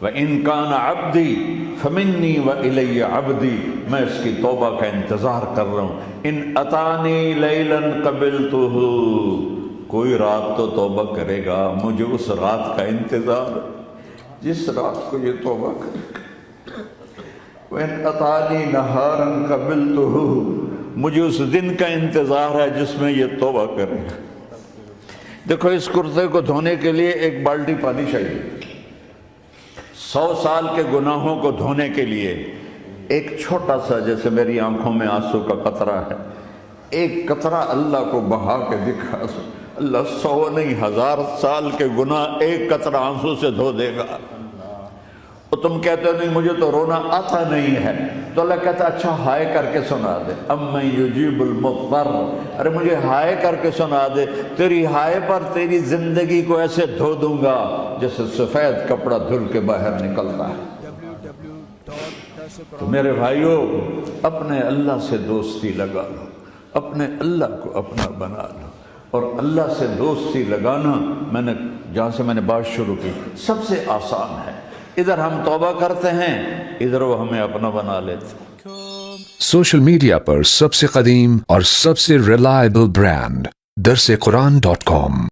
وَإِن كَانَ عَبْدِي فَمِنِّي وَإِلَيَّ عَبْدِي، میں اس کی توبہ کا انتظار کر رہا ہوں. ان اتانی لیلا قبلتہ، کوئی رات تو توبہ کرے گا، مجھے اس رات کا انتظار جس رات کو یہ توبہ کرے گا. وَإِنْ أَتَانِي نَهَارًا قَبِلْتُهُ، مجھے اس دن کا انتظار ہے جس میں یہ توبہ کرے گا. دیکھو اس کرتے کو دھونے کے لیے ایک بالٹی پانی چاہیے. 100 سال کے گناہوں کو دھونے کے لیے ایک چھوٹا سا، جیسے میری آنکھوں میں آنسو کا قطرہ ہے، ایک قطرہ اللہ کو بہا کے دکھا، اللہ 100 نہیں 1000 سال کے گناہ ایک قطرہ آنسو سے دھو دے گا. اور تم کہتے ہو نہیں مجھے تو رونا آتا نہیں ہے، تو اللہ کہتا اچھا ہائے کر کے سنا دے. اَمَّن يُجِيبُ الْمُضْطَرَّ، ارے مجھے ہائے کر کے سنا دے، تیری ہائے پر تیری زندگی کو ایسے دھو دوں گا جیسے سفید کپڑا دھل کے باہر نکلتا ہے. تو میرے بھائیو، اپنے اللہ سے دوستی لگا لو، اپنے اللہ کو اپنا بنا لو. اور اللہ سے دوستی لگانا، جہاں سے میں نے بات شروع کی، سب سے آسان ہے. ادھر ہم توبہ کرتے ہیں، ادھر وہ ہمیں اپنا بنا لیتے ہیں. سوشل میڈیا پر سب سے قدیم اور سب سے ریلائبل برانڈ درسقرآن.com